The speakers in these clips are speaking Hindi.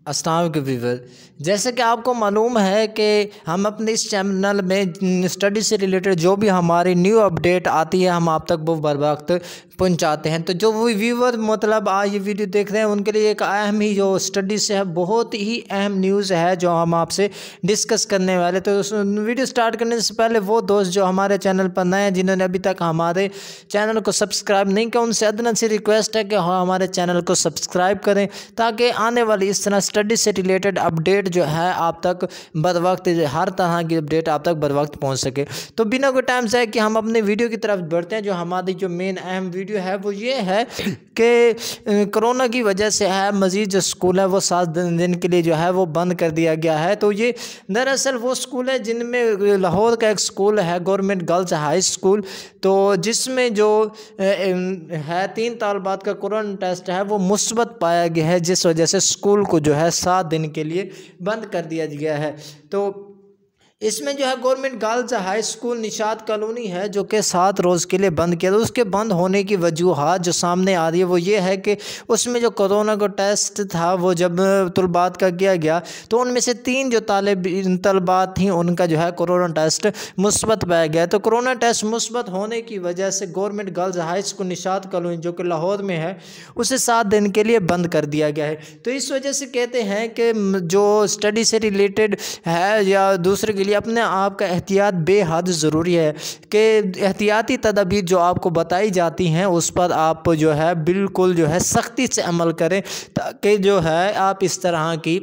अस्सलाम वालेकुम व्यूअर। जैसे कि आपको मालूम है कि हम अपने इस चैनल में स्टडी से रिलेटेड जो भी हमारी न्यू अपडेट आती है हम आप तक वो बर वक्त पहुंचाते हैं। तो जो वो व्यूअर मतलब आज ये वीडियो देख रहे हैं उनके लिए एक अहम ही जो स्टडी से है बहुत ही अहम न्यूज़ है जो हम आपसे डिस्कस करने वाले। तो उस वीडियो स्टार्ट करने से पहले वो दोस्त जो हमारे चैनल पर नए हैं जिन्होंने अभी तक हमारे चैनल को सब्सक्राइब नहीं किया उनसे अदना सी रिक्वेस्ट है कि हमारे चैनल को सब्सक्राइब करें ताकि आने वाली इस तरह स्टडी से रिलेटेड अपडेट जो है आप तक बर वक्त हर तरह की अपडेट आप तक बर वक्त पहुँच सके। तो बिना कोई टाइम से कि हम अपने वीडियो की तरफ बढ़ते हैं। जो हमारी जो मेन अहम वीडियो है वो ये है कि कोरोना की वजह से है मज़ीद जो स्कूल है वो 7 दिन के लिए जो है वो बंद कर दिया गया है। तो ये दरअसल वो स्कूल है जिनमें लाहौर का एक स्कूल है गवर्नमेंट गर्ल्स हाई स्कूल, तो जिसमें जो है 3 तालबात का कोरोना टेस्ट है वो मुस्बत पाया गया है, जिस वजह से स्कूल को जो है 7 दिन के लिए बंद कर दिया गया है। तो इसमें जो है government girls high school Nishat colony है जो कि 7 रोज़ के लिए बंद किया। तो उसके बंद होने की वजूहात जो सामने आ रही है वो ये है कि उसमें जो कोरोना का टेस्ट था वो जब तलबात का किया गया तो उनमें से 3 जो तलबात थी उनका जो है कोरोना टेस्ट मुस्बत पाया गया। तो कोरोना टेस्ट मुस्बत होने की वजह से government girls high school Nishat colony जो कि लाहौर में है उसे 7 दिन के लिए बंद कर दिया गया है। तो इस वजह से कहते हैं कि जो स्टडी से रिलेटेड है या दूसरे के लिए अपने आप का एहतियात बेहद ज़रूरी है कि एहतियाती तदबीर जो आपको बताई जाती हैं उस पर आप जो है बिल्कुल जो है सख्ती से अमल करें ताकि जो है आप इस तरह की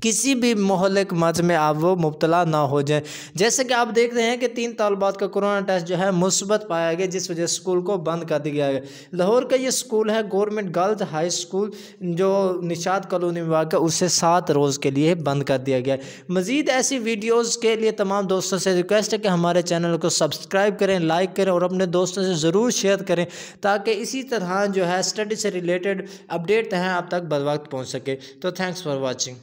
किसी भी मोहल्लिक मर्ज में आप वो मुब्तला ना हो जाए। जैसे कि आप देख रहे हैं कि 3 तालबात का कोरोना टेस्ट जो है मुस्बत पाया गया जिस वजह से स्कूल को बंद कर दिया गया। लाहौर का ये स्कूल है गवर्नमेंट गर्ल्स हाई स्कूल जो निशात कॉलोनी में वाक़ है उसे 7 रोज़ के लिए बंद कर दिया गया है। मज़ीद ऐसी वीडियोज़ के लिए तमाम दोस्तों से रिक्वेस्ट है कि हमारे चैनल को सब्सक्राइब करें, लाइक करें और अपने दोस्तों से ज़रूर शेयर करें ताकि इसी तरह जो है स्टडी से रिलेटेड अपडेट हैं आप तक बर वक्त पहुँच सके। तो थैंक्स फॉर वॉचिंग।